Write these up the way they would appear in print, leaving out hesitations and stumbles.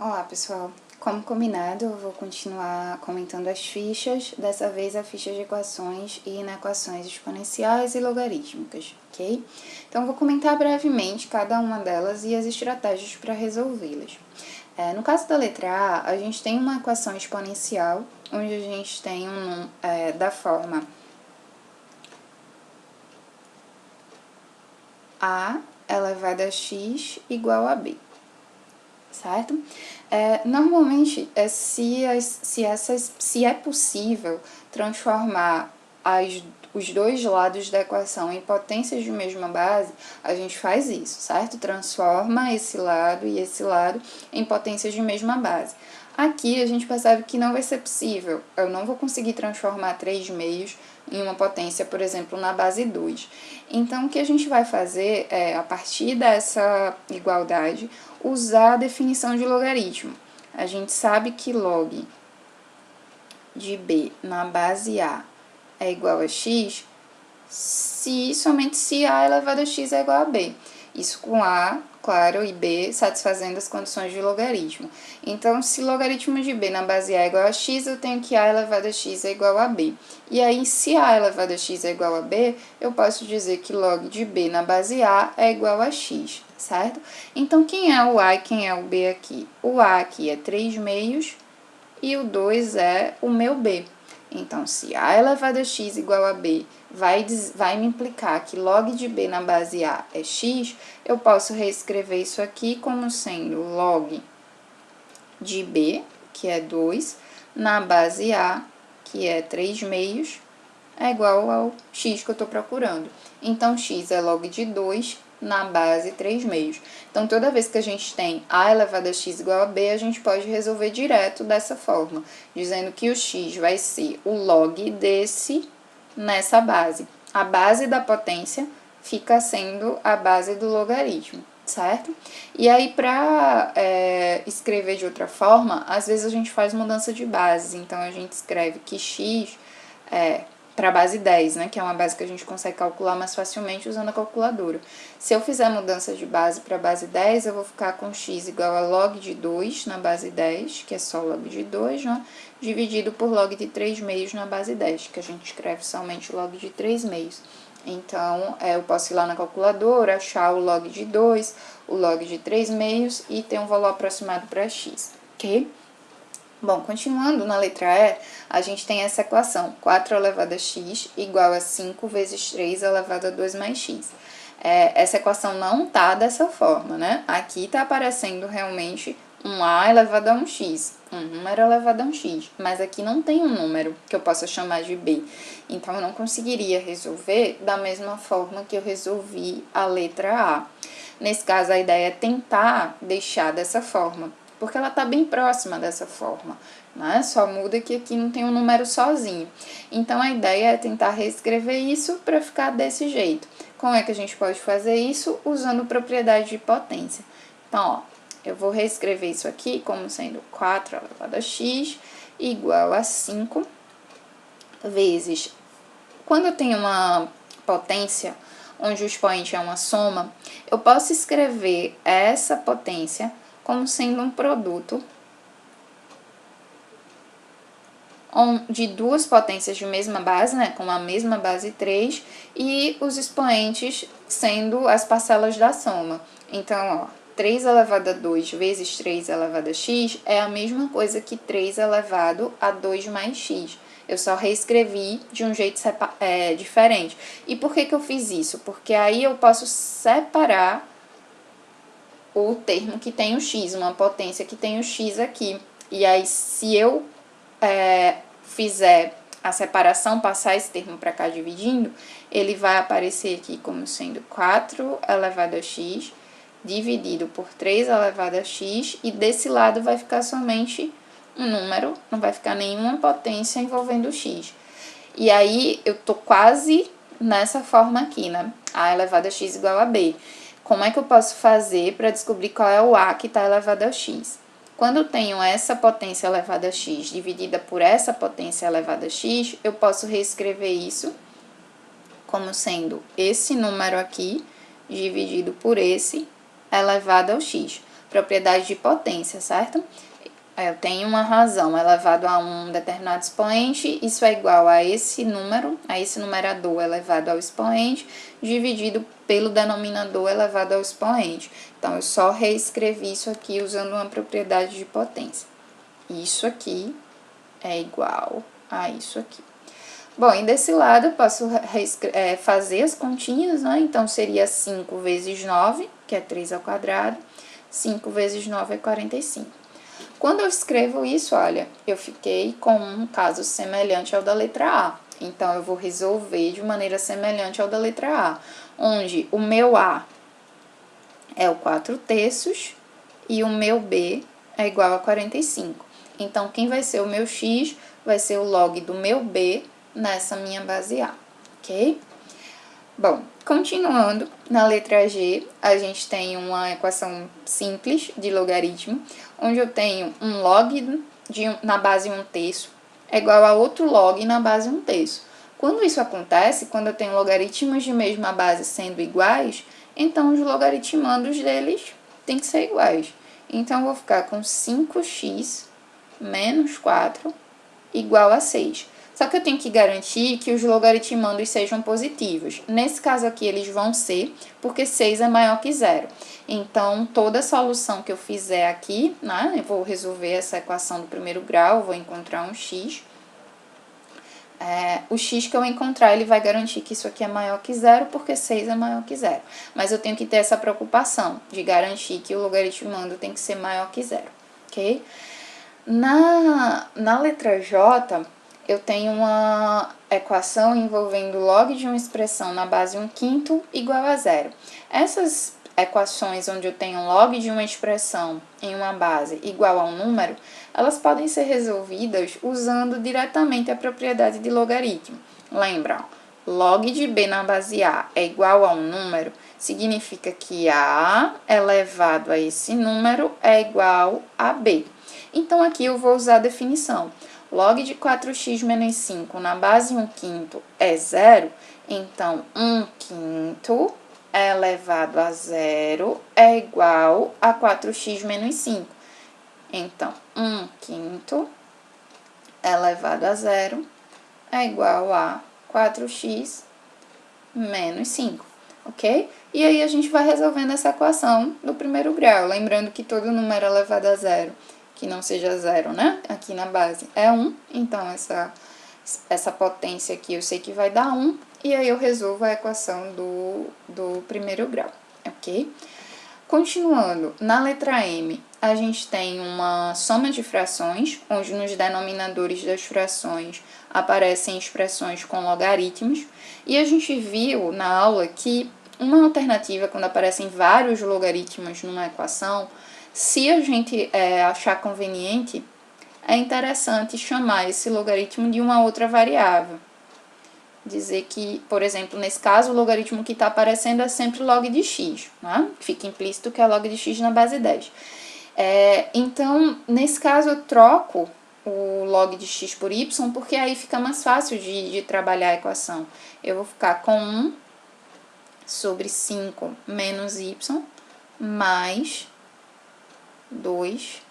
Olá pessoal, como combinado eu vou continuar comentando as fichas, dessa vez a ficha de equações e inequações exponenciais e logarítmicas, ok? Então vou comentar brevemente cada uma delas e as estratégias para resolvê-las. No caso da letra A gente tem uma equação exponencial, onde a gente tem da forma A elevado a x igual a b. Certo? Normalmente, se é possível transformar os dois lados da equação em potências de mesma base, a gente faz isso, certo? Transforma esse lado e esse lado em potências de mesma base. Aqui a gente percebe que não vai ser possível, eu não vou conseguir transformar 3 meios em uma potência, por exemplo, na base 2. Então, o que a gente vai fazer é, a partir dessa igualdade, usar a definição de logaritmo. A gente sabe que log de b na base A é igual a x, somente se A elevado a x é igual a b. Isso com A, claro, e B satisfazendo as condições de logaritmo. Então, se logaritmo de B na base A é igual a x, eu tenho que A elevado a x é igual a B. E aí, se A elevado a x é igual a B, eu posso dizer que log de B na base A é igual a x, certo? Então, quem é o A e quem é o B aqui? O A aqui é 3 meios e o 2 é o meu B. Então, se A elevado a x igual a B vai me implicar que log de B na base A é x, eu posso reescrever isso aqui como sendo log de B, que é 2, na base A, que é 3 meios, é igual ao x que eu estou procurando. Então, x é log de 2 na base 3 meios. Então, toda vez que a gente tem A elevado a x igual a B, a gente pode resolver direto dessa forma, dizendo que o x vai ser o log desse nessa base. A base da potência fica sendo a base do logaritmo, certo? E aí, para escrever de outra forma, às vezes a gente faz mudança de bases. Então, a gente escreve que x para a base 10, né, que é uma base que a gente consegue calcular mais facilmente usando a calculadora. Se eu fizer mudança de base para a base 10, eu vou ficar com x igual a log de 2 na base 10, que é só log de 2, né, dividido por log de 3 meios na base 10, que a gente escreve somente log de 3 meios. Então, eu posso ir lá na calculadora, achar o log de 2, o log de 3 meios e ter um valor aproximado para x, ok? Bom, continuando na letra E, a gente tem essa equação, 4 elevado a x igual a 5 vezes 3 elevado a 2 mais x. Essa equação não tá dessa forma, né? Aqui tá aparecendo realmente um a elevado a um x, um número elevado a um x, mas aqui não tem um número que eu possa chamar de b. Então, eu não conseguiria resolver da mesma forma que eu resolvi a letra A. Nesse caso, a ideia é tentar deixar dessa forma, porque ela está bem próxima dessa forma, né? Só muda que aqui não tem um número sozinho. Então, a ideia é tentar reescrever isso para ficar desse jeito. Como é que a gente pode fazer isso? Usando propriedade de potência. Então, ó, eu vou reescrever isso aqui como sendo 4 elevado a x igual a 5 vezes... Quando eu tenho uma potência onde o expoente é uma soma, eu posso escrever essa potência como sendo um produto de duas potências de mesma base, né, com a mesma base 3, e os expoentes sendo as parcelas da soma. Então, ó, 3 elevado a 2 vezes 3 elevado a x é a mesma coisa que 3 elevado a 2 mais x. Eu só reescrevi de um jeito diferente. E por que eu fiz isso? Porque aí eu posso separar o termo que tem o x, uma potência que tem o x aqui. E aí, se eu fizer a separação, passar esse termo para cá dividindo, ele vai aparecer aqui como sendo 4 elevado a x dividido por 3 elevado a x, e desse lado vai ficar somente um número, não vai ficar nenhuma potência envolvendo o x. E aí, eu tô quase nessa forma aqui, né? A elevado a x igual a b. Como é que eu posso fazer para descobrir qual é o a que está elevado a x? Quando eu tenho essa potência elevada a x dividida por essa potência elevada a x, eu posso reescrever isso como sendo esse número aqui dividido por esse elevado ao x. propriedade de potência, certo? Eu tenho uma razão elevado a um determinado expoente, isso é igual a esse número, a esse numerador elevado ao expoente, dividido pelo denominador elevado ao expoente. Então, eu só reescrevi isso aqui usando uma propriedade de potência. Isso aqui é igual a isso aqui. Bom, e desse lado eu posso fazer as continhas, né? Então, seria 5 vezes 9, que é 3 ao quadrado. 5 vezes 9 é 45. Quando eu escrevo isso, olha, eu fiquei com um caso semelhante ao da letra A. Então, eu vou resolver de maneira semelhante ao da letra A, onde o meu A é o 4/3 e o meu B é igual a 45. Então, quem vai ser o meu x vai ser o log do meu B nessa minha base A, ok? Bom, continuando, na letra G, a gente tem uma equação simples de logaritmo, onde eu tenho um log na base 1/3 é igual a outro log na base 1/3. Quando isso acontece, quando eu tenho logaritmos de mesma base sendo iguais, então os logaritmandos deles têm que ser iguais. Então, eu vou ficar com 5x menos 4 igual a 6. Só que eu tenho que garantir que os logaritmandos sejam positivos. Nesse caso aqui, eles vão ser, porque 6 é maior que 0. Então, toda solução que eu fizer aqui, né, eu vou resolver essa equação do primeiro grau, vou encontrar um x. O x que eu encontrar, ele vai garantir que isso aqui é maior que 0, porque 6 é maior que 0. Mas eu tenho que ter essa preocupação de garantir que o logaritmando tem que ser maior que 0, ok? Na letra J, eu tenho uma equação envolvendo log de uma expressão na base 1/5 igual a 0. Essas equações onde eu tenho log de uma expressão em uma base igual a um número, elas podem ser resolvidas usando diretamente a propriedade de logaritmo. Lembra, log de B na base A é igual a um número, significa que A elevado a esse número é igual a B. Então, aqui eu vou usar a definição. Log de 4x menos 5 na base 1/5 é 0, então 1/5 elevado a 0 é igual a 4x menos 5. Então, 1/5 elevado a 0 é igual a 4x menos 5, ok? E aí, a gente vai resolvendo essa equação do primeiro grau. Lembrando que todo número elevado a 0, que não seja 0, né? Aqui na base é 1, então essa potência aqui eu sei que vai dar 1, e aí eu resolvo a equação do primeiro grau, ok? Continuando, na letra M, a gente tem uma soma de frações, onde nos denominadores das frações aparecem expressões com logaritmos, e a gente viu na aula que uma alternativa, quando aparecem vários logaritmos numa equação, se a gente achar conveniente, é interessante chamar esse logaritmo de uma outra variável. Dizer que, por exemplo, nesse caso, o logaritmo que está aparecendo é sempre log de x, né? Fica implícito que é log de x na base 10. Então, nesse caso, eu troco o log de x por y, porque aí fica mais fácil de trabalhar a equação. Eu vou ficar com 1 sobre 5 menos y, mais 2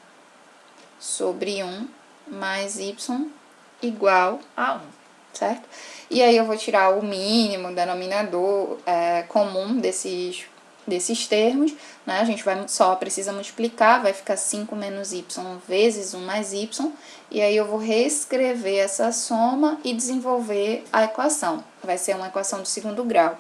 sobre 1 mais y igual a 1, certo? E aí eu vou tirar o mínimo, o denominador comum desses termos, né? A gente só precisa multiplicar, vai ficar 5 menos y vezes 1 mais y, e aí eu vou reescrever essa soma e desenvolver a equação. Vai ser uma equação do segundo grau.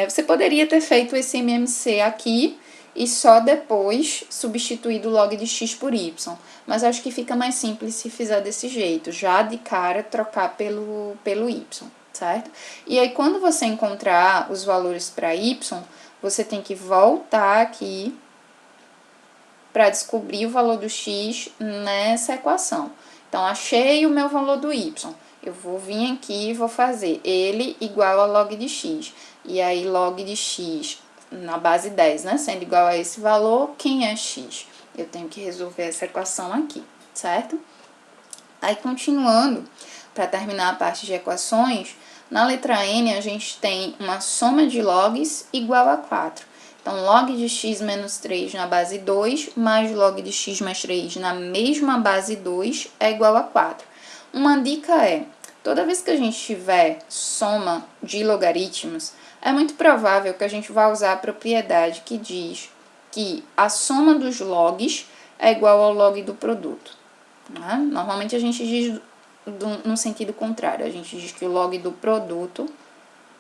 Você poderia ter feito esse MMC aqui e só depois substituído o log de x por y, mas acho que fica mais simples se fizer desse jeito, já de cara trocar pelo y, certo? E aí, quando você encontrar os valores para y, você tem que voltar aqui para descobrir o valor do x nessa equação. Então, achei o meu valor do y. Eu vou vir aqui e vou fazer ele igual a log de x. E aí, log de x na base 10, né? Sendo igual a esse valor, quem é x? Eu tenho que resolver essa equação aqui, certo? Aí, continuando, para terminar a parte de equações, na letra N a gente tem uma soma de logs igual a 4. Então, log de x menos 3 na base 2, mais log de x mais 3 na mesma base 2 é igual a 4. Uma dica é, toda vez que a gente tiver soma de logaritmos, é muito provável que a gente vá usar a propriedade que diz que a soma dos logs é igual ao log do produto. Né? Normalmente a gente diz no sentido contrário, a gente diz que o log do produto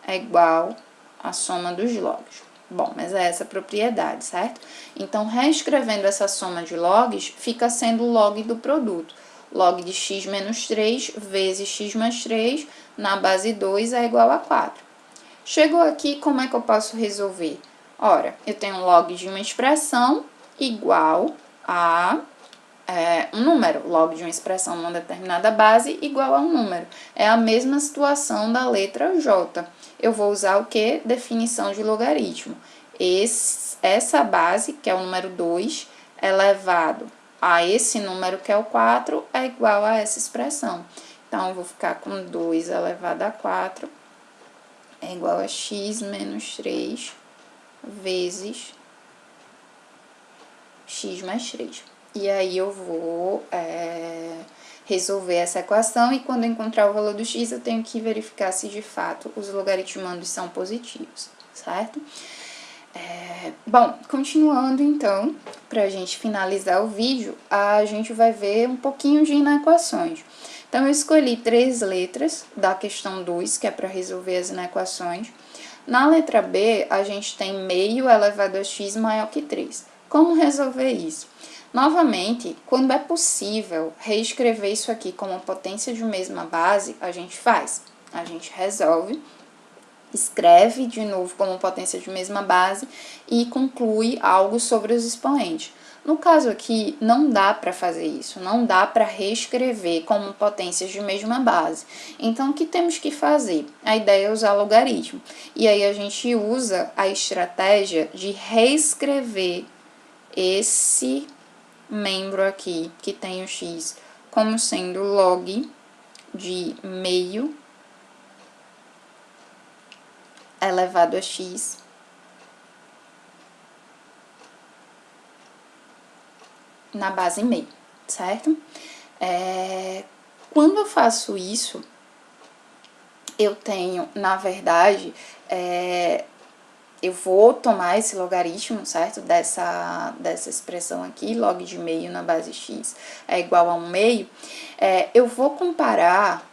é igual à soma dos logs. Bom, mas é essa propriedade, certo? Então, reescrevendo essa soma de logs, fica sendo o log do produto. Log de x menos 3 vezes x mais 3 na base 2 é igual a 4. Chegou aqui, como é que eu posso resolver? Ora, eu tenho um log de uma expressão igual a um número. Log de uma expressão numa determinada base igual a um número. É a mesma situação da letra J. Eu vou usar o quê? Definição de logaritmo. Essa base, que é o número 2, elevado a esse número, que é o 4, é igual a essa expressão. Então, eu vou ficar com 2 elevado a 4 é igual a x menos 3 vezes x mais 3. E aí, eu vou resolver essa equação e quando eu encontrar o valor do x, eu tenho que verificar se de fato os logaritmandos são positivos, certo? Bom, continuando então, para a gente finalizar o vídeo, a gente vai ver um pouquinho de inequações. Então, eu escolhi 3 letras da questão 2, que é para resolver as inequações. Na letra B, a gente tem meio elevado a x maior que 3. Como resolver isso? Novamente, quando é possível reescrever isso aqui como potência de mesma base, a gente faz. A gente resolve, escreve de novo como potência de mesma base e conclui algo sobre os expoentes. No caso aqui, não dá para fazer isso, não dá para reescrever como potências de mesma base. Então, o que temos que fazer? A ideia é usar logaritmo. E aí, a gente usa a estratégia de reescrever esse membro aqui, que tem o x, como sendo log de meio elevado a x na base meio, certo? Quando eu faço isso, eu tenho, na verdade, eu vou tomar esse logaritmo, certo? Dessa expressão aqui, log de meio na base x é igual a 1 meio. Eu vou comparar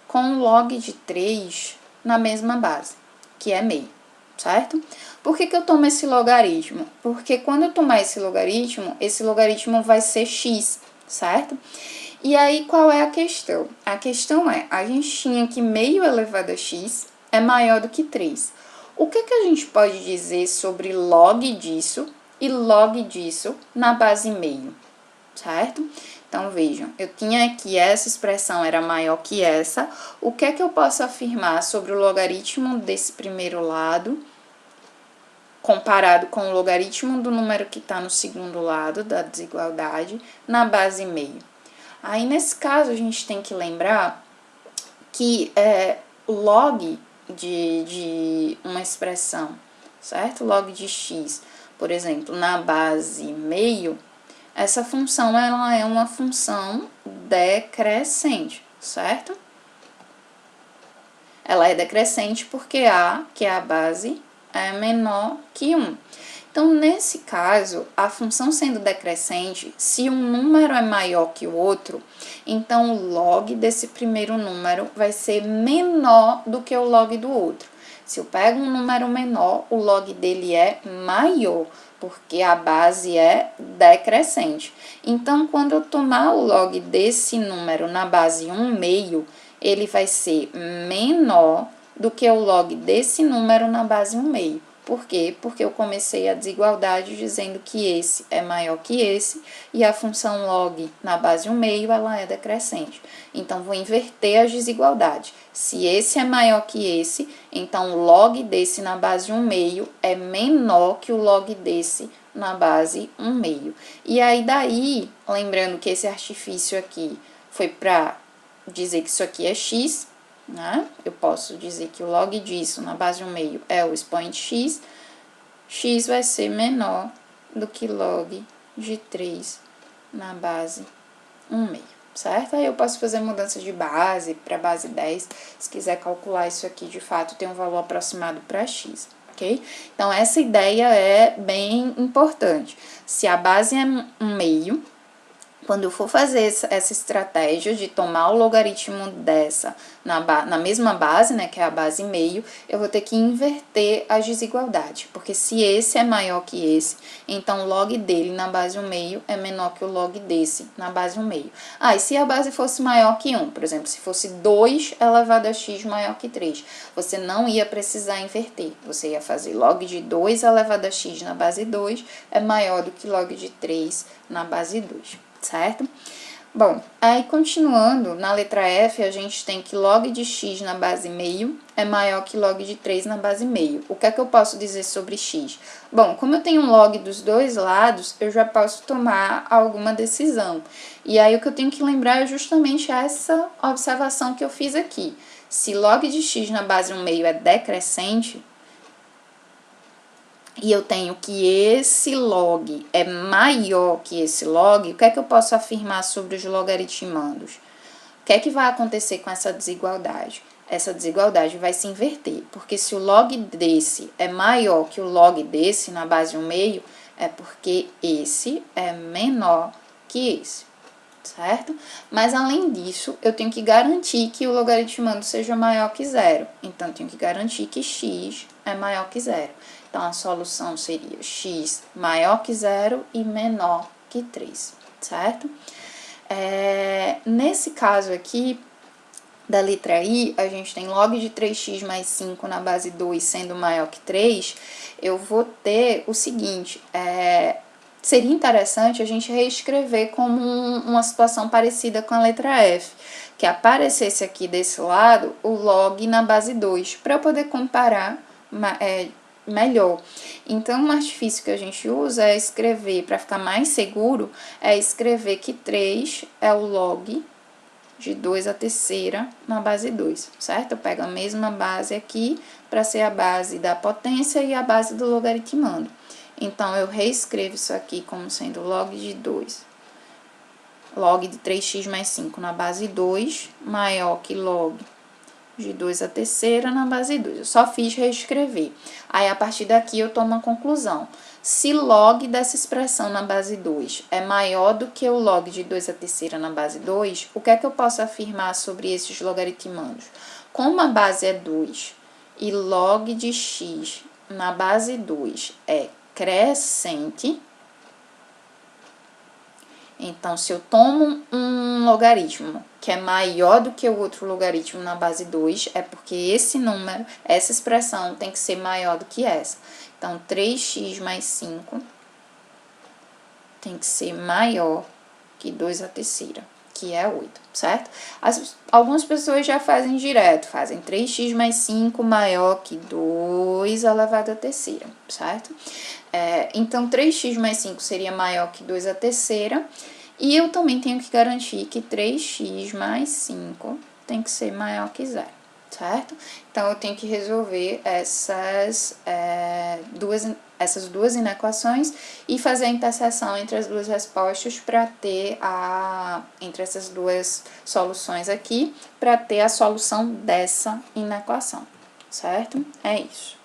com o log de 3 na mesma base, que é meio, certo? Por que eu tomo esse logaritmo? Porque quando eu tomar esse logaritmo vai ser x, certo? E aí, qual é a questão? A questão é, a gente tinha que meio elevado a x é maior do que 3. O que a gente pode dizer sobre log disso e log disso na base meio, certo? Então, vejam, eu tinha aqui essa expressão era maior que essa. O que eu posso afirmar sobre o logaritmo desse primeiro lado, comparado com o logaritmo do número que está no segundo lado da desigualdade, na base meio? Aí, nesse caso, a gente tem que lembrar que log de uma expressão, certo? Log de x, por exemplo, na base meio, essa função ela é uma função decrescente, certo? Ela é decrescente porque A, que é a base, é menor que 1. Então, nesse caso, a função sendo decrescente, se um número é maior que o outro, então o log desse primeiro número vai ser menor do que o log do outro. Se eu pego um número menor, o log dele é maior, porque a base é decrescente. Então, quando eu tomar o log desse número na base 1 meio, ele vai ser menor do que o log desse número na base 1 meio. Por quê? Porque eu comecei a desigualdade dizendo que esse é maior que esse e a função log na base 1 meio ela é decrescente. Então, vou inverter as desigualdades. Se esse é maior que esse, então o log desse na base 1 meio é menor que o log desse na base 1 meio. E aí, daí, lembrando que esse artifício aqui foi para dizer que isso aqui é x, né? Eu posso dizer que o log disso na base 1 meio é o expoente x. x vai ser menor do que log de 3 na base 1/2, certo? Aí eu posso fazer mudança de base para base 10, se quiser calcular isso aqui, de fato, tem um valor aproximado para x, ok? Então, essa ideia é bem importante. Se a base é 1/2, quando eu for fazer essa estratégia de tomar o logaritmo dessa na mesma base, né, que é a base meio, eu vou ter que inverter as desigualdades, porque se esse é maior que esse, então o log dele na base 1/2 é menor que o log desse na base 1/2. Ah, e se a base fosse maior que 1, por exemplo, se fosse 2 elevado a x maior que 3, você não ia precisar inverter, você ia fazer log de 2 elevado a x na base 2 é maior do que log de 3 na base 2. Certo? Bom, aí continuando, na letra F, a gente tem que log de x na base meio é maior que log de 3 na base meio. O que é que eu posso dizer sobre x? Bom, como eu tenho um log dos dois lados, eu já posso tomar alguma decisão. E aí o que eu tenho que lembrar é justamente essa observação que eu fiz aqui. Se log de x na base 1/2 é decrescente, e eu tenho que esse log é maior que esse log, o que é que eu posso afirmar sobre os logaritmandos? O que é que vai acontecer com essa desigualdade? Essa desigualdade vai se inverter, porque se o log desse é maior que o log desse na base 1/2, é porque esse é menor que esse, certo? Mas, além disso, eu tenho que garantir que o logaritmando seja maior que zero. Então, eu tenho que garantir que x é maior que zero. Então, a solução seria x maior que zero e menor que 3, certo? Nesse caso aqui, da letra I, a gente tem log de 3x mais 5 na base 2 sendo maior que 3, eu vou ter o seguinte, seria interessante a gente reescrever como uma situação parecida com a letra F, que aparecesse aqui desse lado o log na base 2, para eu poder comparar melhor. Então, o artifício que a gente usa é escrever, para ficar mais seguro, é escrever que 3 é o log de 2 à terceira na base 2, certo? Eu pego a mesma base aqui para ser a base da potência e a base do logaritmando. Então, eu reescrevo isso aqui como sendo log de 2, log de 3x mais 5 na base 2, maior que log de 2 à terceira na base 2. Eu só fiz reescrever. Aí, a partir daqui, eu tomo a conclusão. Se log dessa expressão na base 2 é maior do que o log de 2 à terceira na base 2, o que é que eu posso afirmar sobre esses logaritmandos? Como a base é 2 e log de x na base 2 é crescente, então, se eu tomo um logaritmo que é maior do que o outro logaritmo na base 2, é porque esse número, essa expressão tem que ser maior do que essa. Então, 3x mais 5 tem que ser maior que 2 à terceira, que é 8, certo? Algumas pessoas já fazem direto, fazem 3x mais 5 maior que 2 elevado à terceira, certo? Então, 3x mais 5 seria maior que 2 à terceira, e eu também tenho que garantir que 3x mais 5 tem que ser maior que zero, certo? Então, eu tenho que resolver essas duas inequações e fazer a interseção entre as duas respostas para ter entre essas duas soluções aqui, para ter a solução dessa inequação, certo? É isso.